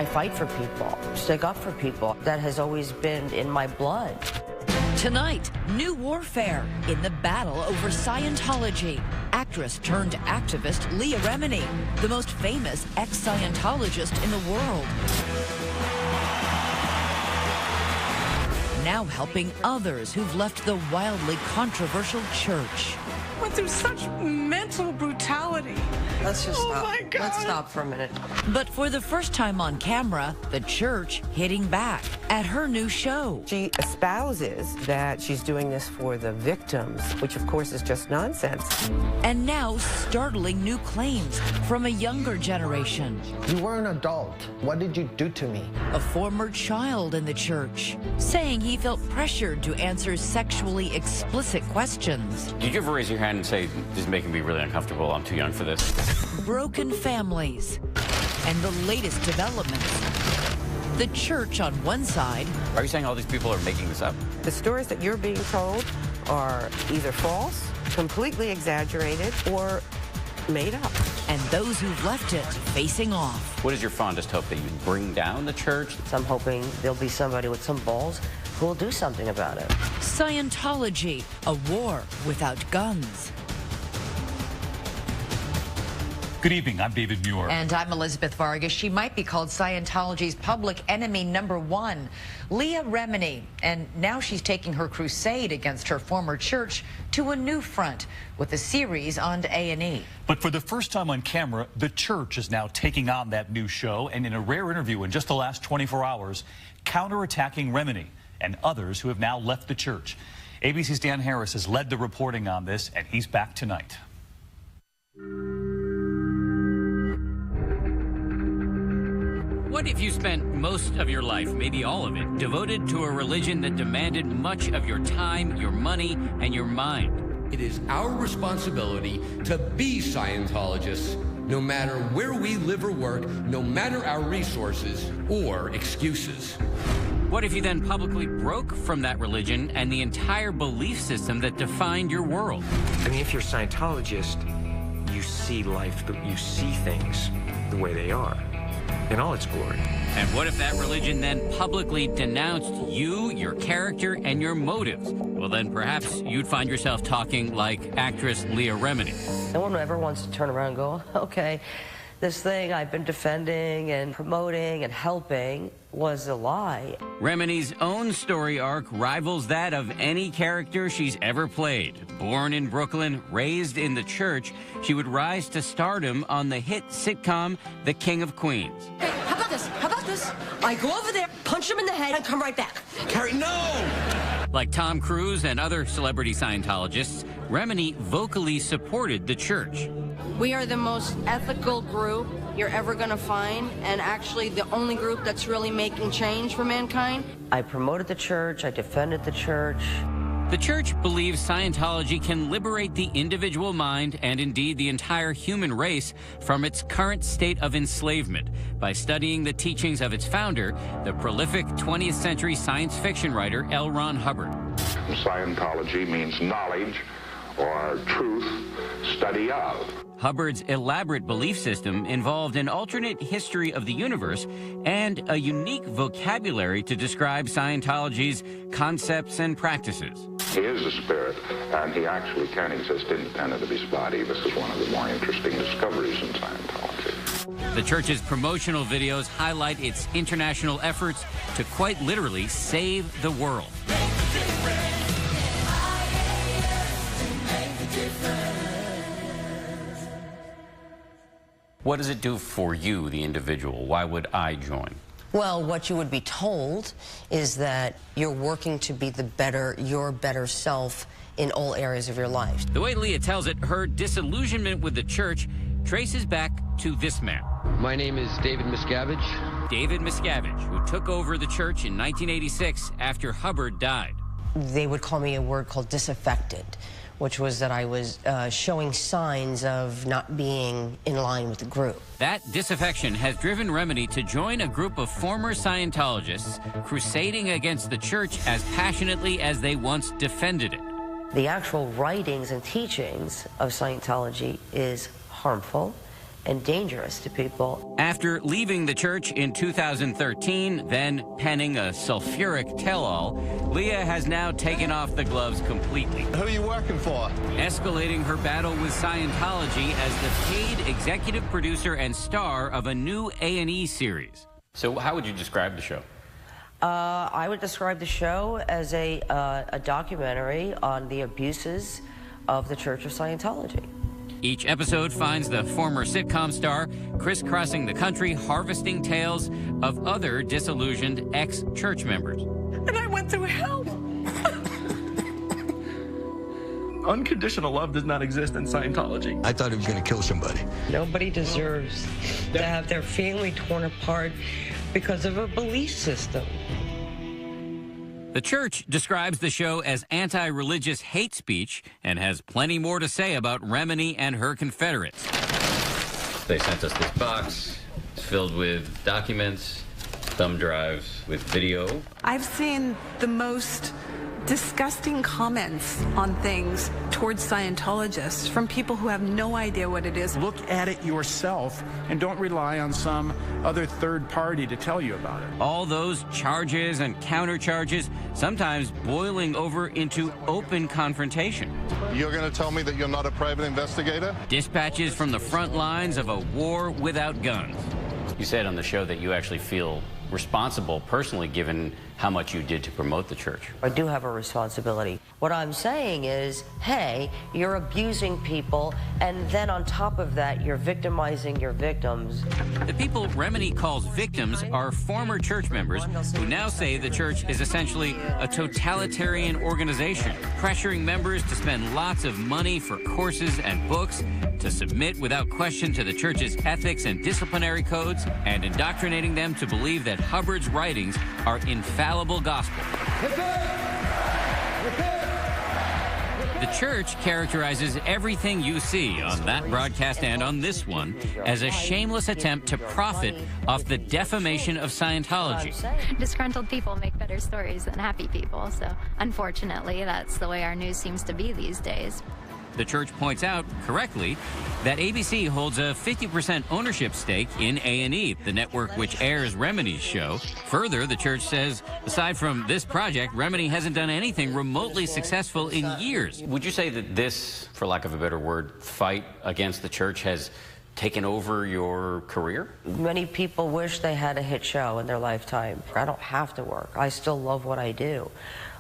I fight for people, stick up for people. That has always been in my blood. Tonight, new warfare in the battle over Scientology. Actress turned activist Leah Remini, the most famous ex-Scientologist in the world, now helping others who've left the wildly controversial church. Went through such mental brutality. Let's just stop. My God. Let's stop for a minute. But for the first time on camera, the church hitting back at her new show. She espouses that she's doing this for the victims, which of course is just nonsense. And now startling new claims from a younger generation. You were an adult. What did you do to me? A former child in the church saying he felt pressured to answer sexually explicit questions. Did you ever raise your hand and say, this is making me really uncomfortable, I'm too young for this? Broken families and the latest developments. The church on one side. Are you saying all these people are making this up? The stories that you're being told are either false, completely exaggerated, or made up. And those who've left it facing off. What is your fondest hope, that you bring down the church? So I'm hoping there'll be somebody with some balls who will do something about it. Scientology, a war without guns. Good evening, I'm David Muir. And I'm Elizabeth Vargas. She might be called Scientology's public enemy #1, Leah Remini. And now she's taking her crusade against her former church to a new front with a series on A&E. But for the first time on camera, the church is now taking on that new show, and in a rare interview in just the last 24 hours, counterattacking Remini and others who have now left the church. ABC's Dan Harris has led the reporting on this, and he's back tonight. What if you spent most of your life, maybe all of it, devoted to a religion that demanded much of your time, your money, and your mind? It is our responsibility to be Scientologists, no matter where we live or work, no matter our resources or excuses. What if you then publicly broke from that religion and the entire belief system that defined your world? I mean, if you're a Scientologist, you see life, you see things the way they are, in all its glory. And what if that religion then publicly denounced you, your character, and your motives? Well, then perhaps you'd find yourself talking like actress Leah Remini. No one ever wants to turn around and go, okay, this thing I've been defending and promoting and helping was a lie. Remini's own story arc rivals that of any character she's ever played. Born in Brooklyn, raised in the church, she would rise to stardom on the hit sitcom The King of Queens. Hey, how about this? How about this? I go over there, punch him in the head, and come right back. Carrie, no! Like Tom Cruise and other celebrity Scientologists, Remini vocally supported the church. We are the most ethical group you're ever going to find, and actually the only group that's really making change for mankind. I promoted the church, I defended the church. The church believes Scientology can liberate the individual mind and indeed the entire human race from its current state of enslavement by studying the teachings of its founder, the prolific 20th century science fiction writer L. Ron Hubbard. Scientology means knowledge or truth, study of. Hubbard's elaborate belief system involved an alternate history of the universe and a unique vocabulary to describe Scientology's concepts and practices. He is a spirit, and he actually can exist independent of his body. This is one of the more interesting discoveries in Scientology. The church's promotional videos highlight its international efforts to quite literally save the world. What does it do for you, the individual? Why would I join? Well, what you would be told is that you're working to be your better self in all areas of your life. The way Leah tells it, her disillusionment with the church traces back to this man. My name is David Miscavige. David Miscavige, who took over the church in 1986 after Hubbard died. They would call me a word called disaffected, which was that I was showing signs of not being in line with the group. That disaffection has driven Remini to join a group of former Scientologists crusading against the church as passionately as they once defended it. The actual writings and teachings of Scientology is harmful, and dangerous to people. After leaving the church in 2013, then penning a sulfuric tell-all, Leah has now taken off the gloves completely. Who are you working for? Escalating her battle with Scientology as the paid executive producer and star of a new A&E series. So how would you describe the show? I would describe the show as a documentary on the abuses of the Church of Scientology. Each episode finds the former sitcom star crisscrossing the country, harvesting tales of other disillusioned ex-church members. And I went through hell. Unconditional love does not exist in Scientology. I thought he was going to kill somebody. Nobody deserves to have their family torn apart because of a belief system. The church describes the show as anti-religious hate speech and has plenty more to say about Remini and her Confederates. They sent us this box. It's filled with documents, thumb drives with video. I've seen the most disgusting comments on things towards Scientologists from people who have no idea what it is. Look at it yourself and don't rely on some other third party to tell you about it. All those charges and countercharges, sometimes boiling over into open confrontation. You're going to tell me that you're not a private investigator? Dispatches from the front lines of a war without guns. You said on the show that you actually feel responsible personally, given how much you did to promote the church. I do have a responsibility. What I'm saying is, hey, you're abusing people, and then on top of that, you're victimizing your victims. The people Remini calls victims are former church members who now say the church is essentially a totalitarian organization, pressuring members to spend lots of money for courses and books, to submit without question to the church's ethics and disciplinary codes, and indoctrinating them to believe that Hubbard's writings are infallible gospel. The church characterizes everything you see on that broadcast and on this one as a shameless attempt to profit off the defamation of Scientology. Disgruntled people make better stories than happy people, so unfortunately that's the way our news seems to be these days. The church points out, correctly, that ABC holds a 50% ownership stake in A&E, the network which airs Remini's show. Further, the church says, aside from this project, Remini hasn't done anything remotely successful in years. Would you say that this, for lack of a better word, fight against the church has taken over your career? Many people wish they had a hit show in their lifetime. I don't have to work. I still love what I do.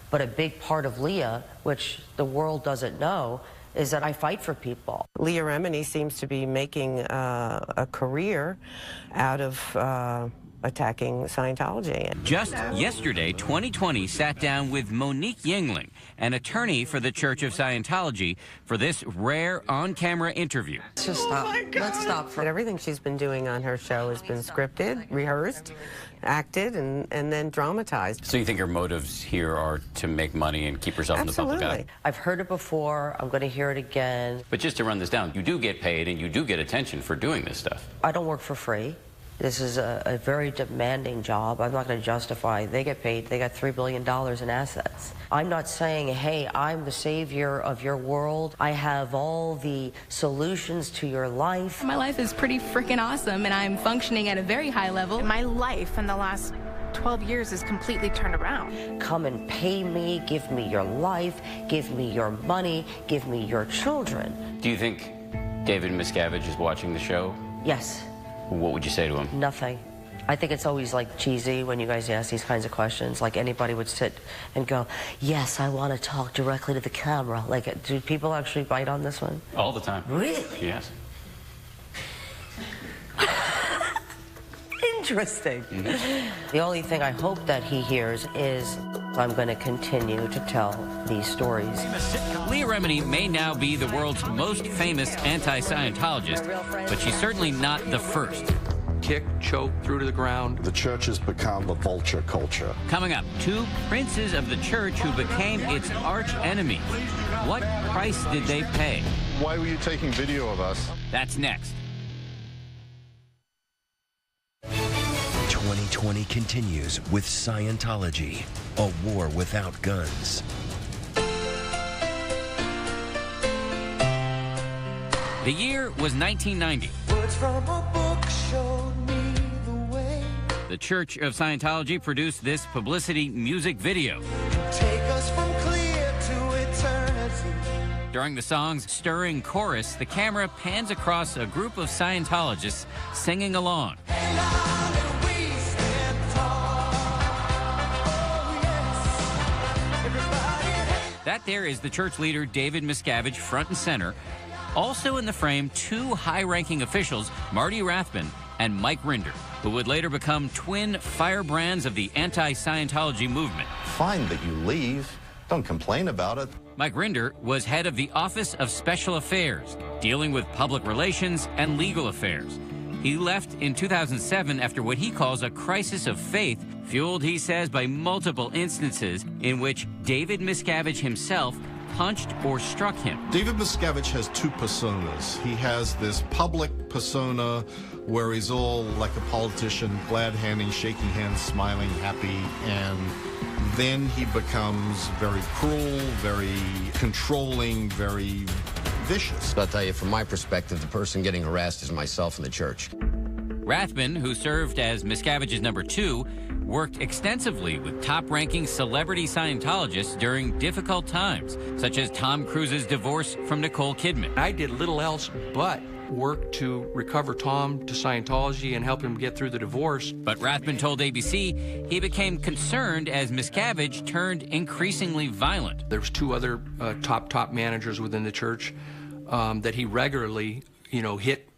But a big part of Leah, which the world doesn't know, is that I fight for people. Leah Remini seems to be making a career out of attacking Scientology. Just yesterday, 2020 sat down with Monique Yingling, an attorney for the Church of Scientology, for this rare on-camera interview. Let's just stop. Let's stop. Everything she's been doing on her show has been scripted, rehearsed, acted, and then dramatized. So you think her motives here are to make money and keep herself in the public eye? I've heard it before. I'm going to hear it again. But just to run this down, you do get paid and you do get attention for doing this stuff. I don't work for free. This is a very demanding job. I'm not going to justify. They get paid. They got $3 billion in assets. I'm not saying, hey, I'm the savior of your world. I have all the solutions to your life. My life is pretty freaking awesome, and I'm functioning at a very high level. My life in the last 12 years is completely turned around. Come and pay me, give me your life, give me your money, give me your children. Do you think David Miscavige is watching the show? Yes. What would you say to him? Nothing. I think it's always like cheesy when you guys ask these kinds of questions. Like anybody would sit and go, yes, I want to talk directly to the camera. Like, do people actually bite on this one? All the time. Really? Yes. Interesting. The only thing I hope that he hears is I'm going to continue to tell these stories. Leah Remini may now be the world's most famous anti-Scientologist, but she's certainly not the first. Kick, choke, threw to the ground. The church has become a vulture culture. Coming up, two princes of the church who became its arch enemy. What price did they pay? Why were you taking video of us? That's next. 2020 continues with Scientology, a war without guns. The year was 1990. Words from a book showed me the way. The Church of Scientology produced this publicity music video. Take us from clear to eternity. During the song's stirring chorus, the camera pans across a group of Scientologists singing along. That there is the church leader, David Miscavige, front and center. Also in the frame, two high-ranking officials, Marty Rathbun and Mike Rinder, who would later become twin firebrands of the anti-Scientology movement. Fine that you leave. Don't complain about it. Mike Rinder was head of the Office of Special Affairs, dealing with public relations and legal affairs. He left in 2007 after what he calls a crisis of faith, fueled, he says, by multiple instances in which David Miscavige himself punched or struck him. David Miscavige has two personas. He has this public persona where he's all like a politician, glad-handing, shaking hands, smiling, happy, and then he becomes very cruel, very controlling, very vicious. I'll tell you, from my perspective, the person getting harassed is myself and the church. Rathbun, who served as Miscavige's number 2, worked extensively with top-ranking celebrity Scientologists during difficult times, such as Tom Cruise's divorce from Nicole Kidman. I did little else but work to recover Tom to Scientology and help him get through the divorce. But Rathbun told ABC he became concerned as Miscavige turned increasingly violent. There was two other top managers within the church that he regularly, hit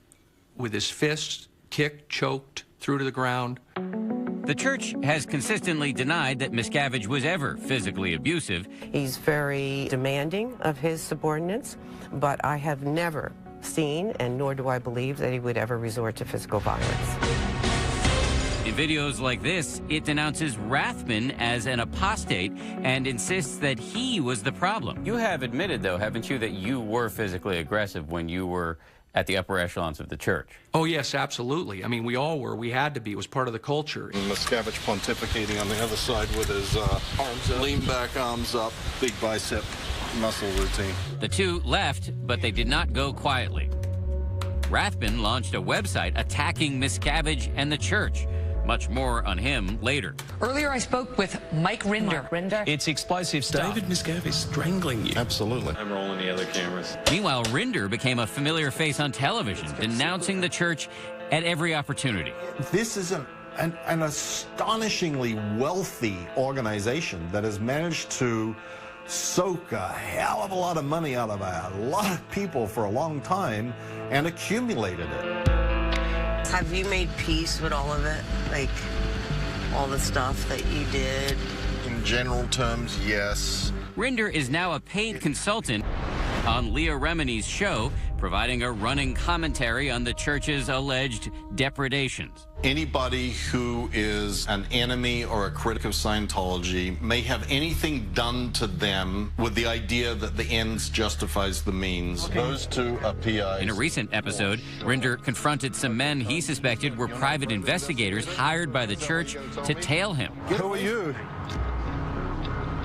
with his fists, kicked, choked, threw to the ground. The church has consistently denied that Miscavige was ever physically abusive. He's very demanding of his subordinates, but I have never seen, and nor do I believe, that he would ever resort to physical violence. In videos like this, it denounces Rathbun as an apostate and insists that he was the problem. You have admitted, though, haven't you, that you were physically aggressive when you were at the upper echelons of the church? Oh, yes, absolutely. I mean, we all were. We had to be. It was part of the culture. Miscavige pontificating on the other side with his arms up, lean back, arms up, big bicep muscle routine. The two left, but they did not go quietly. Rathbun launched a website attacking Miscavige and the church. Much more on him later. Earlier, I spoke with Mike Rinder. It's explosive stuff. David Miscavige is strangling you. Absolutely. I'm rolling the other cameras. Meanwhile, Rinder became a familiar face on television, denouncing the church at every opportunity. This is an astonishingly wealthy organization that has managed to soak a hell of a lot of money out of a lot of people for a long time and accumulated it. Have you made peace with all of it? Like, all the stuff that you did? In general terms, yes. Rinder is now a paid consultant on Leah Remini's show, providing a running commentary on the church's alleged depredations. Anybody who is an enemy or a critic of Scientology may have anything done to them with the idea that the ends justifies the means. Okay. Those two are PIs. In a recent episode, Rinder confronted some men he suspected were private investigators hired by the church to tail him. Who are you?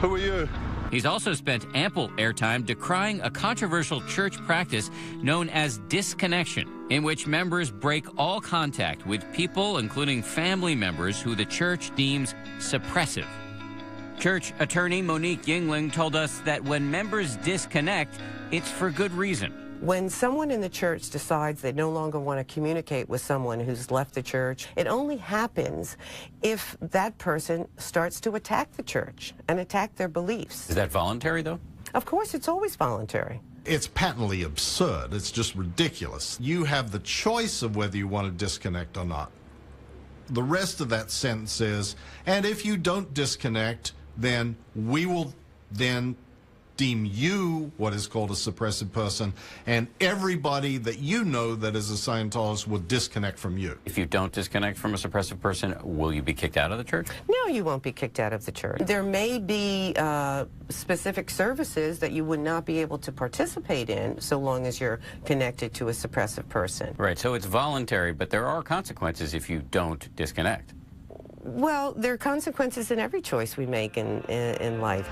Who are you? He's also spent ample airtime decrying a controversial church practice known as disconnection, in which members break all contact with people, including family members, who the church deems suppressive. Church attorney Monique Yingling told us that when members disconnect, it's for good reason. When someone in the church decides they no longer want to communicate with someone who's left the church, it only happens if that person starts to attack the church and attack their beliefs. Is that voluntary, though? Of course, it's always voluntary. It's patently absurd. It's just ridiculous. You have the choice of whether you want to disconnect or not. The rest of that sentence is, and if you don't disconnect, then we will then deem you what is called a suppressive person, and everybody that you know that is a Scientologist will disconnect from you. If you don't disconnect from a suppressive person, will you be kicked out of the church? No, you won't be kicked out of the church. There may be specific services that you would not be able to participate in so long as you're connected to a suppressive person. Right, so it's voluntary, but there are consequences if you don't disconnect. Well, there are consequences in every choice we make in life.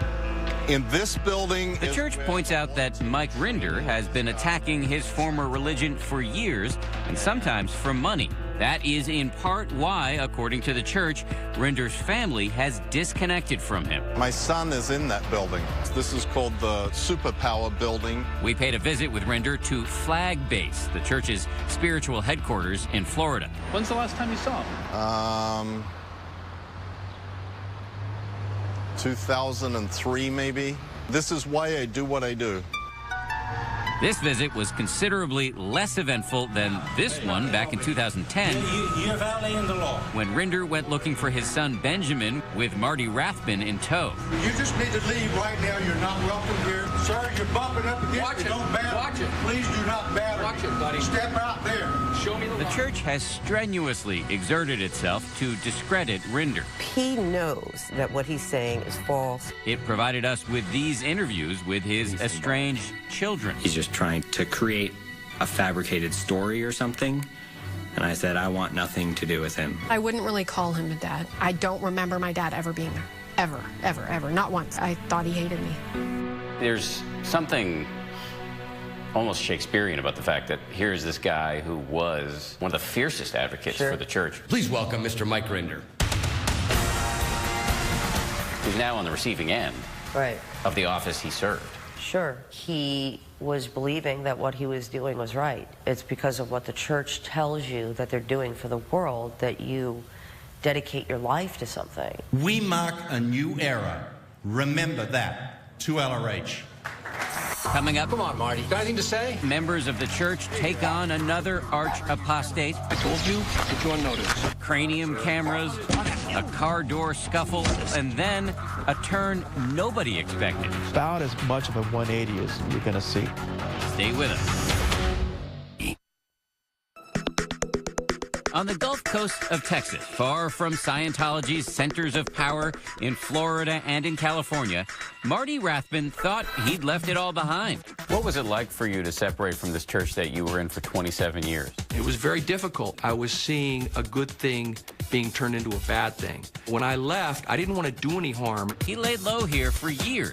In this building... The church points out that Mike Rinder has been attacking his former religion for years, and sometimes for money. That is in part why, according to the church, Rinder's family has disconnected from him. My son is in that building. This is called the Superpower Building. We paid a visit with Rinder to Flag Base, the church's spiritual headquarters in Florida. When's the last time you saw him? 2003, maybe. This is why I do what I do. This visit was considerably less eventful than this one back in 2010. You're violating the law. When Rinder went looking for his son Benjamin with Marty Rathbun in tow. You just need to leave right now. You're not welcome here. Sir, you're bumping up against Watch me. it. Don't batter. Watch it. Please do not batter. Watch it, buddy. Step out there. Show me the line. church has strenuously exerted itself to discredit Rinder. He knows that what he's saying is false. It provided us with these interviews with his estranged children. He's just trying to create a fabricated story or something. And I said, I want nothing to do with him. I wouldn't really call him a dad. I don't remember my dad ever being there. Ever, ever, ever. Not once. I thought he hated me. There's something almost Shakespearean about the fact that here's this guy who was one of the fiercest advocates for the church. Please welcome Mr. Mike Rinder. Who's now on the receiving end of the office he served. Sure. He was believing that what he was doing was right. It's because of what the church tells you that they're doing for the world that you dedicate your life to something. We mark a new era. Remember that. To LRH. Coming up, Come on, Marty. Got anything to say? members of the church take on another arch apostate. I told you, put you on notice. Cranium cameras, a car door scuffle, and then a turn nobody expected. About as much of a 180 as you're going to see. Stay with us. On the Gulf Coast of Texas, far from Scientology's centers of power in Florida and in California, Marty Rathbun thought he'd left it all behind. What was it like for you to separate from this church that you were in for 27 years? It was very difficult. I was seeing a good thing being turned into a bad thing. When I left, I didn't want to do any harm. He laid low here for years.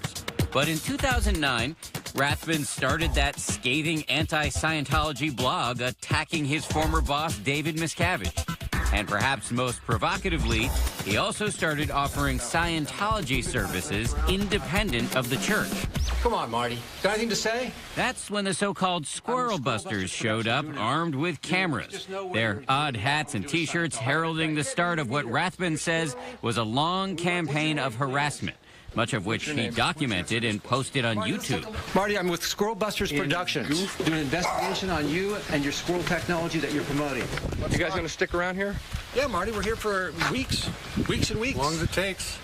But in 2009, Rathbun started that scathing anti-Scientology blog attacking his former boss, David Miscavige. And perhaps most provocatively, he also started offering Scientology services independent of the church. Come on, Marty. Got anything to say? That's when the so-called Squirrel Busters showed up, armed with cameras. Their odd hats and T-shirts heralding the start of what Rathbun says was a long campaign of harassment, much of which he documented and posted on YouTube. Marty, I'm with Squirrel Busters Productions, doing an investigation on you and your squirrel technology that you're promoting. You guys going to stick around here? Yeah, Marty, we're here for weeks and weeks. As long as it takes.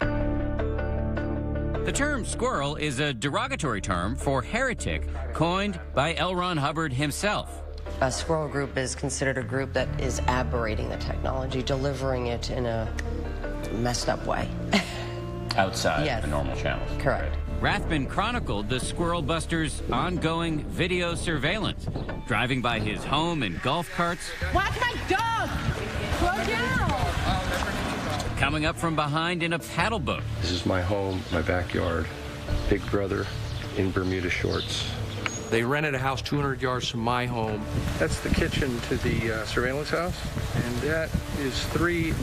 The term squirrel is a derogatory term for heretic, coined by L. Ron Hubbard himself. A squirrel group is considered a group that is aberrating the technology, delivering it in a messed up way. Outside the normal channels. Correct. Rathbun chronicled the Squirrel Busters' ongoing video surveillance, driving by his home in golf carts. Watch my dog! Slow down! Coming up from behind in a paddle boat. This is my home, my backyard. Big brother in Bermuda shorts. They rented a house 200 yards from my home. That's the kitchen to the surveillance house, and that is 3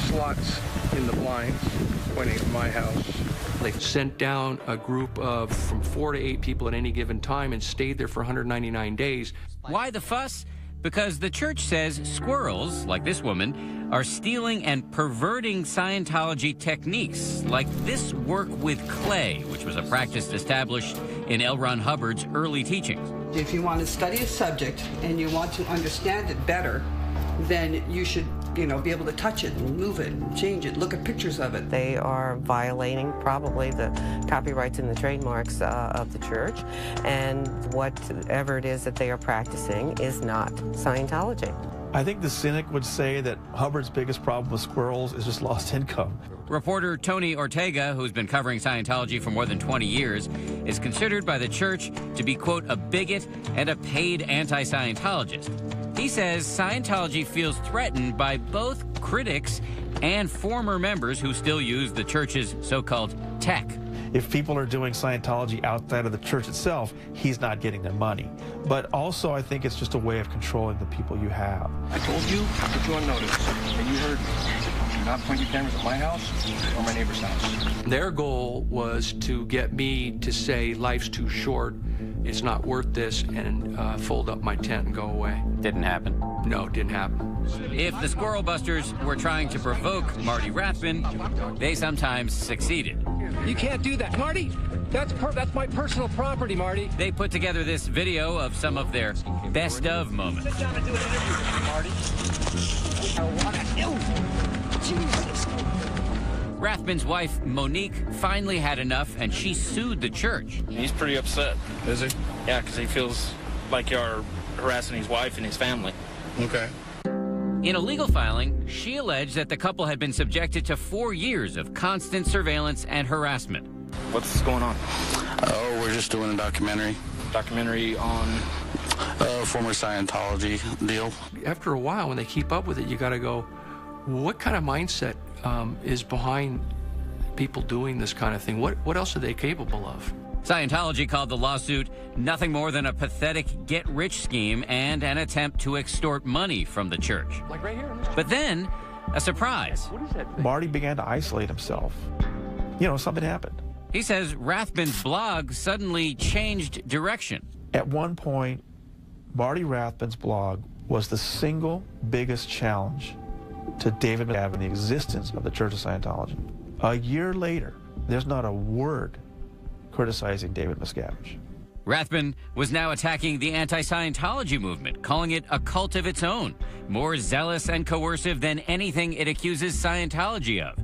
slots in the blinds pointing at my house. They sent down a group of from 4 to 8 people at any given time and stayed there for 199 days. Why the fuss? Because the church says squirrels, like this woman, are stealing and perverting Scientology techniques, like this work with clay, which was a practice established in L. Ron Hubbard's early teachings. If you want to study a subject and you want to understand it better, then you should, be able to touch it and move it and change it, look at pictures of it. They are violating probably the copyrights and the trademarks of the church, and whatever it is that they are practicing is not Scientology. I think the cynic would say that Hubbard's biggest problem with squirrels is just lost income. Reporter Tony Ortega, who's been covering Scientology for more than 20 years, is considered by the church to be, quote, a bigot and a paid anti-Scientologist. He says Scientology feels threatened by both critics and former members who still use the church's so-called tech. If people are doing Scientology outside of the church itself, he's not getting their money. But also, I think it's just a way of controlling the people you have. I told you, I put you on notice, and you heard me. Do not point your cameras at my house or my neighbor's house. Their goal was to get me to say life's too short, it's not worth this, and fold up my tent and go away. Didn't happen? No, it didn't happen. If the Squirrel Busters were trying to provoke Marty Rathbun, they sometimes succeeded. You can't do that. Marty, that's my personal property, Marty. They put together this video of some of their best of moments. Sit down and do an interview with me, Marty. Jesus. Rathbun's wife, Monique, finally had enough, and she sued the church. He's pretty upset. Is he? Yeah, because he feels like you're harassing his wife and his family. Okay. In a legal filing, she alleged that the couple had been subjected to 4 years of constant surveillance and harassment. What's going on? Oh, we're just doing a documentary. Documentary on? Former Scientology deal. After a while, when they keep up with it, you got to go, what kind of mindset is behind people doing this kind of thing? What else are they capable of? Scientology called the lawsuit nothing more than a pathetic get-rich scheme and an attempt to extort money from the church. Like right here. But then, a surprise. What is that thing? Marty began to isolate himself. You know, something happened. He says Rathbun's blog suddenly changed direction. At one point, Marty Rathbun's blog was the single biggest challenge to David McGavin and the existence of the Church of Scientology. A year later, there's not a word criticizing David Miscavige. Rathbun was now attacking the anti-Scientology movement, calling it a cult of its own, more zealous and coercive than anything it accuses Scientology of.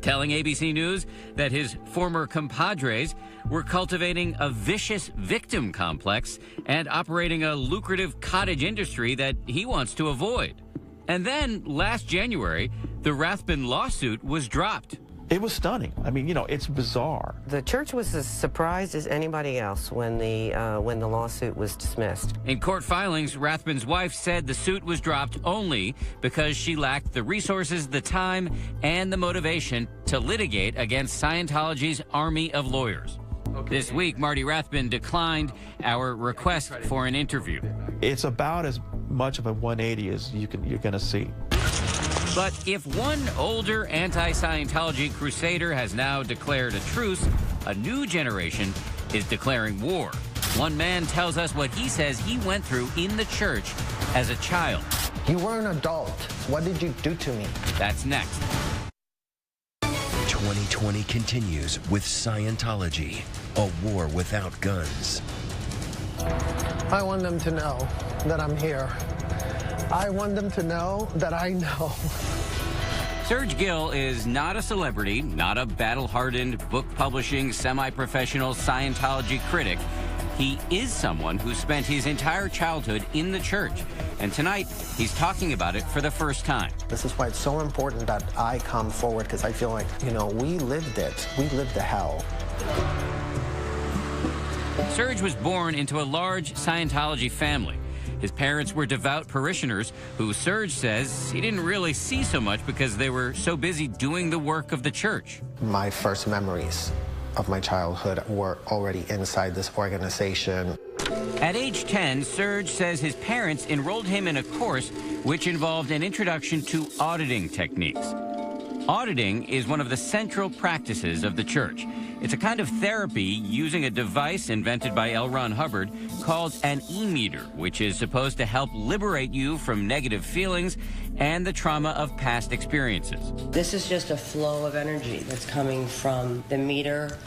Telling ABC News that his former compadres were cultivating a vicious victim complex and operating a lucrative cottage industry that he wants to avoid. And then, last January, the Rathbun lawsuit was dropped. It was stunning. I mean, you know, it's bizarre. The church was as surprised as anybody else when the lawsuit was dismissed. In court filings, Rathbun's wife said the suit was dropped only because she lacked the resources, the time, and the motivation to litigate against Scientology's army of lawyers. This week, Marty Rathbun declined our request for an interview. It's about as much of a 180 as you're going to see. But if one older anti-Scientology crusader has now declared a truce, a new generation is declaring war. One man tells us what he says he went through in the church as a child. You were an adult. What did you do to me? That's next. 2020 continues with Scientology, a war without guns. I want them to know that I'm here. I want them to know that I know. Serge Gill is not a celebrity, not a battle-hardened, book-publishing, semi-professional Scientology critic. He is someone who spent his entire childhood in the church, and tonight he's talking about it for the first time. This is why it's so important that I come forward, because I feel like, you know, we lived it. We lived the hell. Serge was born into a large Scientology family. His parents were devout parishioners who Serge says he didn't really see so much because they were so busy doing the work of the church. My first memories of my childhood were already inside this organization. At age 10, Serge says his parents enrolled him in a course which involved an introduction to auditing techniques. Auditing is one of the central practices of the church. It's a kind of therapy using a device invented by L. Ron Hubbard called an e-meter, which is supposed to help liberate you from negative feelings and the trauma of past experiences. This is just a flow of energy that's coming from the meter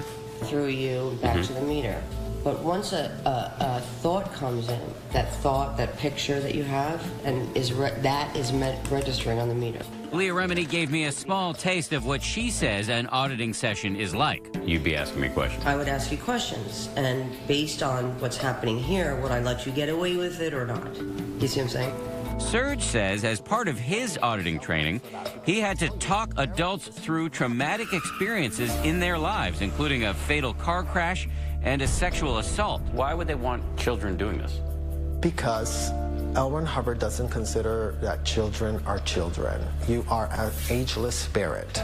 through you back to the meter. But once a thought comes in, that thought, that picture that you have, and that is registering on the meter. Leah Remini gave me a small taste of what she says an auditing session is like. You'd be asking me questions. I would ask you questions, and based on what's happening here, would I let you get away with it or not? You see what I'm saying? Serge says as part of his auditing training, he had to talk adults through traumatic experiences in their lives, including a fatal car crash and a sexual assault. Why would they want children doing this? Because L. Ron Hubbard doesn't consider that children are children. You are an ageless spirit.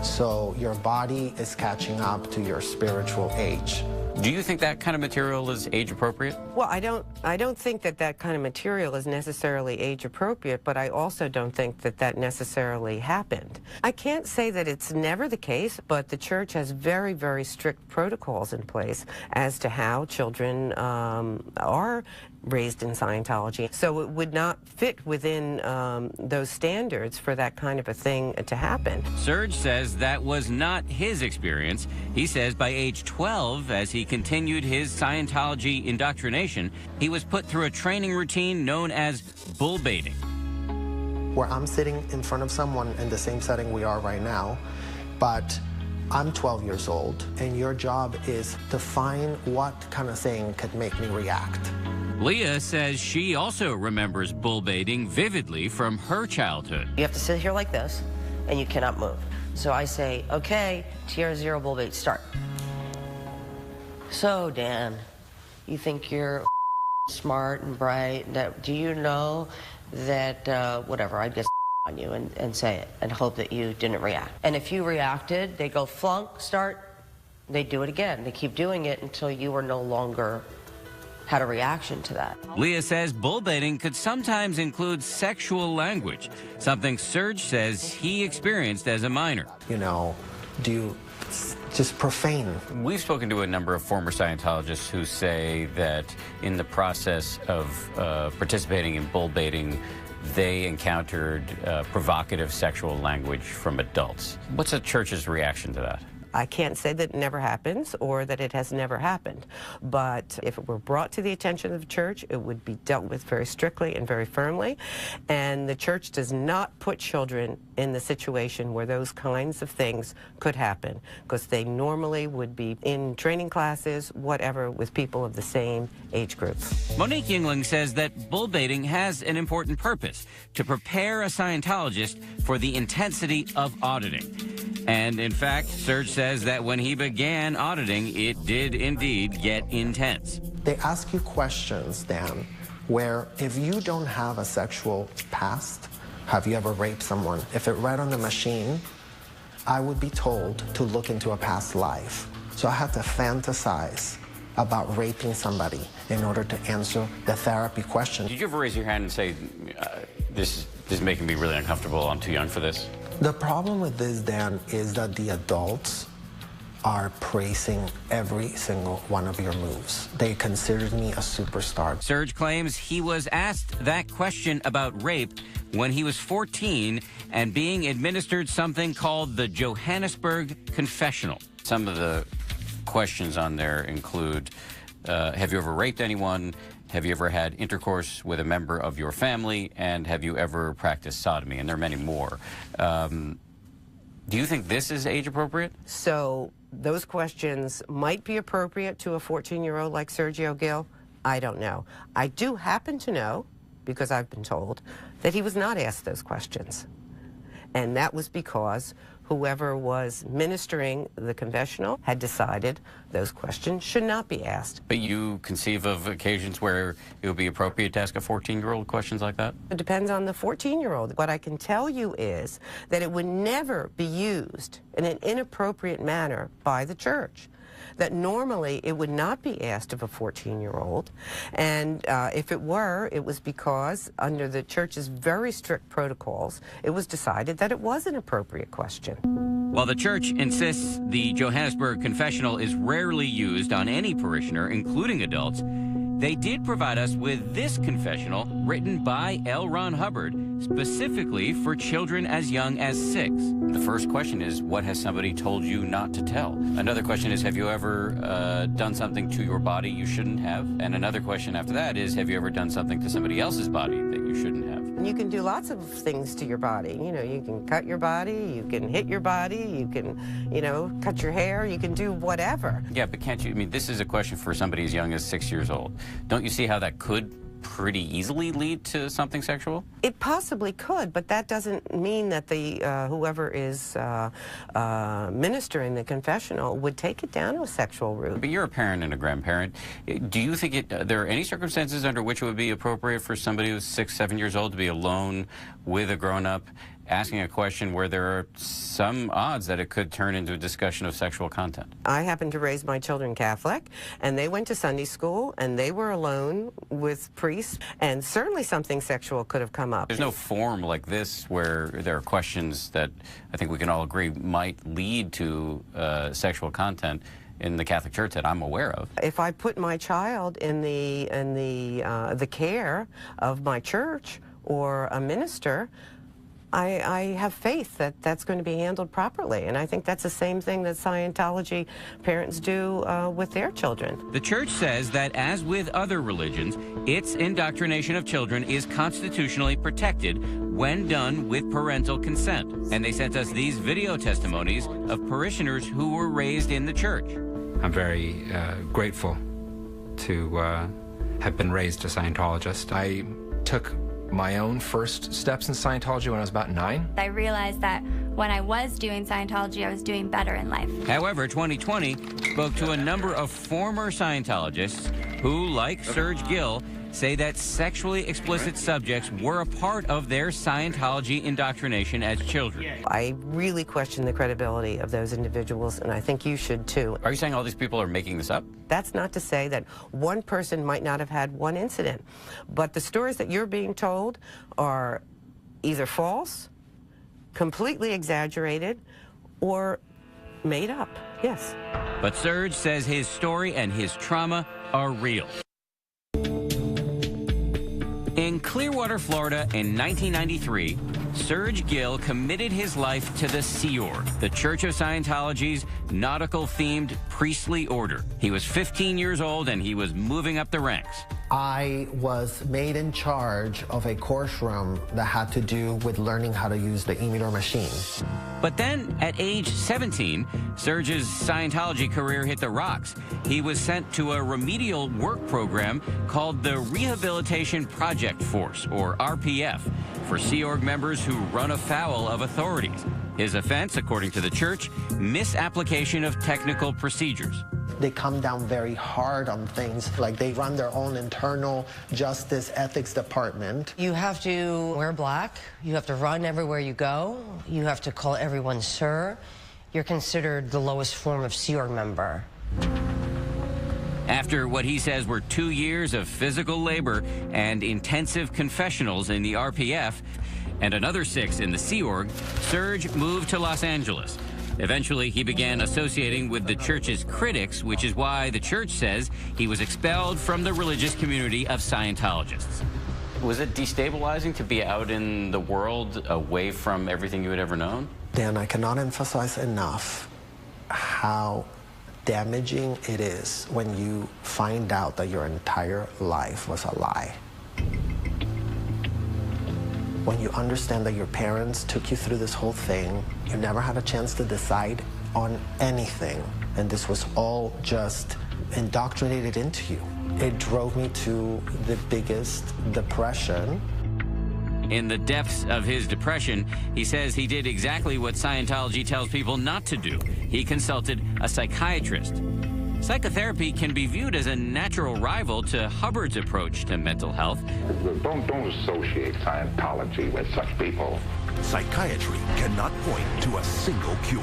So your body is catching up to your spiritual age. Do you think that kind of material is age appropriate? Well, I don't think that that kind of material is necessarily age appropriate, but I also don't think that that necessarily happened. I can't say that it's never the case, but the church has very, very strict protocols in place as to how children are raised in Scientology. So it would not fit within those standards for that kind of a thing to happen. Serge says that was not his experience. He says by age 12, as he continued his Scientology indoctrination, he was put through a training routine known as bull baiting. Where I'm sitting in front of someone in the same setting we are right now, but I'm 12 years old, and your job is to find what kind of thing could make me react. Leah says she also remembers bull baiting vividly from her childhood. You have to sit here like this, and you cannot move. So I say, okay, tier 0 bull bait, start. So, Dan, you think you're smart and bright. Do you know that, whatever, I'd get on you and say it and hope that you didn't react. And if you reacted, they go flunk, start, they do it again. They keep doing it until you are no longer had a reaction to that. Leah says bull baiting could sometimes include sexual language, something Serge says he experienced as a minor. You know, do you just profane? We've spoken to a number of former Scientologists who say that in the process of participating in bull baiting, they encountered provocative sexual language from adults. What's the church's reaction to that? I can't say that it never happens or that it has never happened, but if it were brought to the attention of the church, it would be dealt with very strictly and very firmly, and the church does not put children in the situation where those kinds of things could happen, because they normally would be in training classes, whatever, with people of the same age group. Monique Yingling says that bull baiting has an important purpose, to prepare a Scientologist for the intensity of auditing. And in fact, Serge says that when he began auditing, it did indeed get intense. They ask you questions, Dan, where if you don't have a sexual past, have you ever raped someone? If it read on the machine, I would be told to look into a past life. So I had to fantasize about raping somebody in order to answer the therapy question. Did you ever raise your hand and say, this is making me really uncomfortable, I'm too young for this? The problem with this, Dan, is that the adults are praising every single one of your moves. They considered me a superstar. Serge claims he was asked that question about rape when he was 14 and being administered something called the Johannesburg Confessional. Some of the questions on there include, have you ever raped anyone? Have you ever had intercourse with a member of your family? And have you ever practiced sodomy? And there are many more. Do you think this is age appropriate? So those questions might be appropriate to a 14-year-old like Sergio Gil. I don't know. I do happen to know, because I've been told, that he was not asked those questions. And that was because whoever was ministering the confessional had decided those questions should not be asked. But you conceive of occasions where it would be appropriate to ask a 14-year-old questions like that? It depends on the 14-year-old. What I can tell you is that it would never be used in an inappropriate manner by the church. That normally it would not be asked of a 14-year-old, and if it were, it was because under the church's very strict protocols, it was decided that it was an appropriate question. While the church insists the Johannesburg Confessional is rarely used on any parishioner, including adults, they did provide us with this confessional written by L. Ron Hubbard specifically for children as young as 6. The first question is, what has somebody told you not to tell? Another question is, have you ever done something to your body you shouldn't have? And another question after that is, have you ever done something to somebody else's body that you shouldn't have? You can do lots of things to your body. You know, you can cut your body, you can hit your body, you can, you know, cut your hair, you can do whatever. Yeah, but can't you, I mean, this is a question for somebody as young as 6 years old. Don't you see how that could pretty easily lead to something sexual? It possibly could, but that doesn't mean that the whoever is ministering the confessional would take it down to a sexual route. But you're a parent and a grandparent. Do you think there are any circumstances under which it would be appropriate for somebody who's 6, 7 years old to be alone with a grown-up asking a question where there are some odds that it could turn into a discussion of sexual content? I happened to raise my children Catholic, and they went to Sunday school, and they were alone with priests, and certainly something sexual could have come up. There's no forum like this where there are questions that I think we can all agree might lead to sexual content in the Catholic Church that I'm aware of. If I put my child in the care of my church or a minister, I have faith that that's going to be handled properly, and I think that's the same thing that Scientology parents do with their children. The church says that, as with other religions, its indoctrination of children is constitutionally protected when done with parental consent. And they sent us these video testimonies of parishioners who were raised in the church. I'm very grateful to have been raised a Scientologist. I took my own first steps in Scientology when I was about 9. I realized that when I was doing Scientology, I was doing better in life. However, 2020 spoke to a number of former Scientologists who, like Serge Gill, say that sexually explicit subjects were a part of their Scientology indoctrination as children. I really question the credibility of those individuals, and I think you should too. Are you saying all these people are making this up? That's not to say that one person might not have had one incident, but the stories that you're being told are either false, completely exaggerated, or made up, yes. But Serge says his story and his trauma are real. In Clearwater, Florida in 1993, Serge Gill committed his life to the Sea Org, the Church of Scientology's nautical-themed priestly order. He was 15 years old and he was moving up the ranks. I was made in charge of a course room that had to do with learning how to use the e-meter machine. But then, at age 17, Serge's Scientology career hit the rocks. He was sent to a remedial work program called the Rehabilitation Project Force, or RPF, for Sea Org members who run afoul of authorities. His offense, according to the church, misapplication of technical procedures. They come down very hard on things, like they run their own internal justice ethics department. You have to wear black. You have to run everywhere you go. You have to call everyone sir. You're considered the lowest form of Sea Org member. After what he says were 2 years of physical labor and intensive confessionals in the RPF, and another 6 in the Sea Org, Serge moved to Los Angeles. Eventually, he began associating with the church's critics, which is why the church says he was expelled from the religious community of Scientologists. Was it destabilizing to be out in the world away from everything you had ever known? Dan, I cannot emphasize enough how damaging it is when you find out that your entire life was a lie. When you understand that your parents took you through this whole thing, you never had a chance to decide on anything, and this was all just indoctrinated into you. It drove me to the biggest depression. In the depths of his depression, he says he did exactly what Scientology tells people not to do. He consulted a psychiatrist. Psychotherapy can be viewed as a natural rival to Hubbard's approach to mental health. Don't associate Scientology with such people. Psychiatry cannot point to a single cure.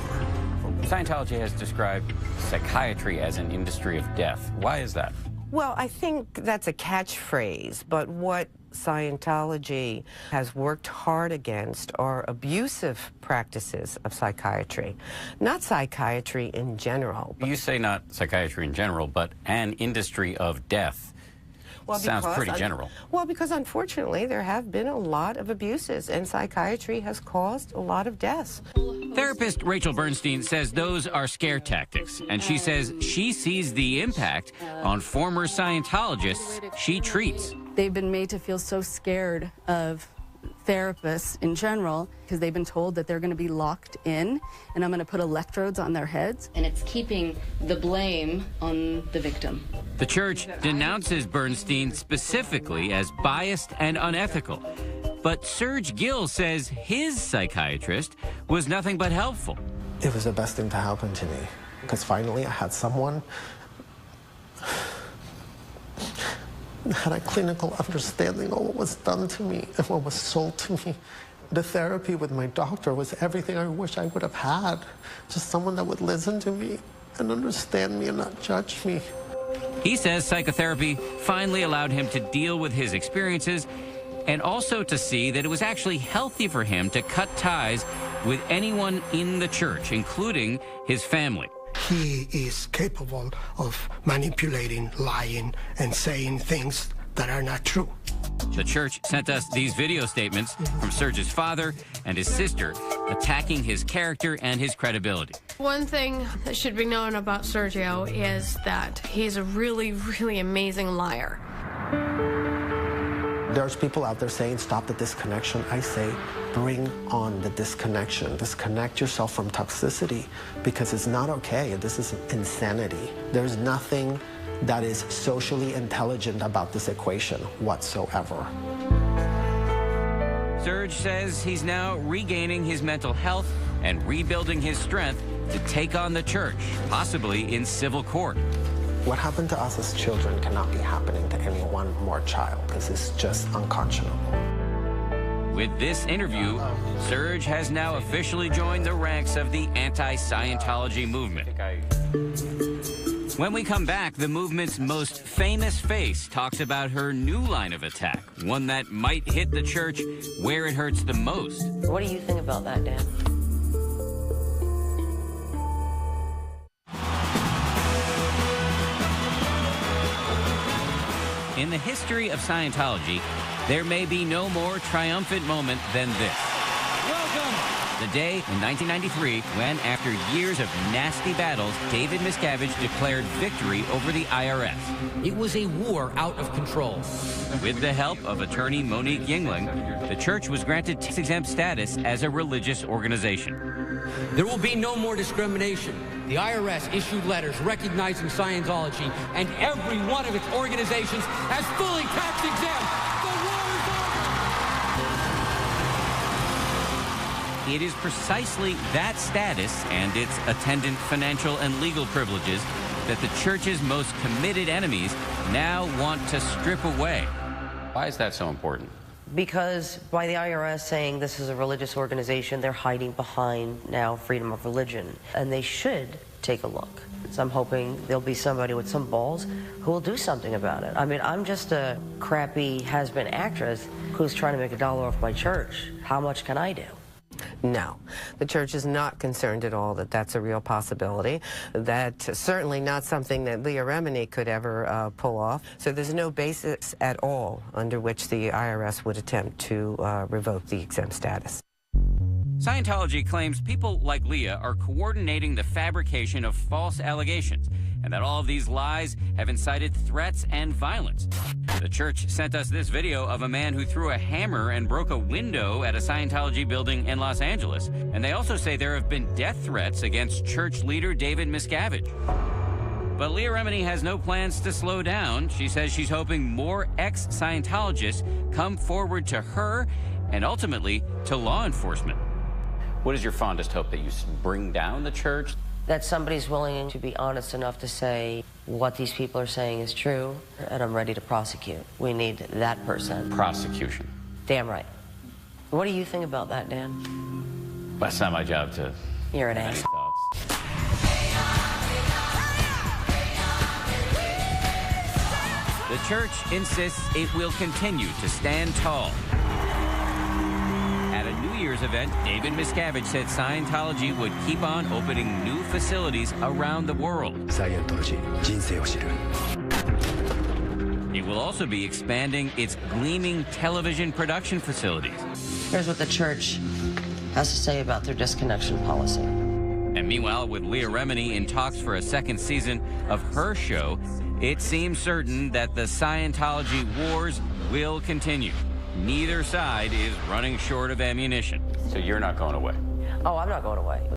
Scientology has described psychiatry as an industry of death. Why is that? Well, I think that's a catchphrase, but what Scientology has worked hard against are abusive practices of psychiatry, not psychiatry in general. You say not psychiatry in general, but an industry of death. Well, sounds pretty general. Well, because unfortunately there have been a lot of abuses, and psychiatry has caused a lot of deaths. Therapist Rachel Bernstein says those are scare tactics, and she says she sees the impact on former Scientologists she treats. They've been made to feel so scared of therapists in general, because they've been told that they're going to be locked in, and I'm going to put electrodes on their heads. And it's keeping the blame on the victim. The church denounces Bernstein specifically as biased and unethical. But Serge Gill says his psychiatrist was nothing but helpful. It was the best thing to happen to me, because finally I had someone that had a clinical understanding of what was done to me and what was sold to me. The therapy with my doctor was everything I wish I would have had. Just someone that would listen to me and understand me and not judge me. He says psychotherapy finally allowed him to deal with his experiences and also to see that it was actually healthy for him to cut ties with anyone in the church, including his family. He is capable of manipulating, lying, and saying things that are not true. The church sent us these video statements from Serge's father and his sister attacking his character and his credibility. One thing that should be known about Sergio is that he's a really, really amazing liar. There's people out there saying, stop the disconnection. I say, bring on the disconnection. Disconnect yourself from toxicity, because it's not okay. This is insanity. There's nothing that is socially intelligent about this equation whatsoever. Serge says he's now regaining his mental health and rebuilding his strength to take on the church, possibly in civil court. What happened to us as children cannot be happening to any one more child. This is just unconscionable. With this interview, Serge has now officially joined the ranks of the anti-Scientology movement. When we come back, the movement's most famous face talks about her new line of attack, one that might hit the church where it hurts the most. What do you think about that, Dan? In the history of Scientology, there may be no more triumphant moment than this. Welcome! The day in 1993 when, after years of nasty battles, David Miscavige declared victory over the IRS. It was a war out of control. With the help of attorney Monique Yingling, the church was granted tax-exempt status as a religious organization. There will be no more discrimination. The IRS issued letters recognizing Scientology, and every one of its organizations has fully tax-exempt. The war is over! It is precisely that status and its attendant financial and legal privileges that the church's most committed enemies now want to strip away. Why is that so important? Because by the IRS saying this is a religious organization, they're hiding behind now freedom of religion. And they should take a look. So I'm hoping there'll be somebody with some balls who will do something about it. I mean, I'm just a crappy has-been actress who's trying to make $1 off my church. How much can I do? No, the church is not concerned at all that that's a real possibility. That's certainly not something that Leah Remini could ever pull off. So there's no basis at all under which the IRS would attempt to revoke the exempt status. Scientology claims people like Leah are coordinating the fabrication of false allegations, and that all of these lies have incited threats and violence. The church sent us this video of a man who threw a hammer and broke a window at a Scientology building in Los Angeles. And they also say there have been death threats against church leader David Miscavige. But Leah Remini has no plans to slow down. She says she's hoping more ex-Scientologists come forward to her and ultimately to law enforcement. What is your fondest hope, that you bring down the church? That somebody's willing to be honest enough to say what these people are saying is true, and I'm ready to prosecute. We need that person. Prosecution. Damn right. What do you think about that, Dan? That's not my job to... You're an ass. The church insists it will continue to stand tall. At a New Year's event, David Miscavige said Scientology would keep on opening new facilities around the world. It will also be expanding its gleaming television production facilities. Here's what the church has to say about their disconnection policy. And meanwhile, with Leah Remini in talks for a second season of her show, it seems certain that the Scientology wars will continue. neither side is running short of ammunition. So you're not going away? Oh, I'm not going away.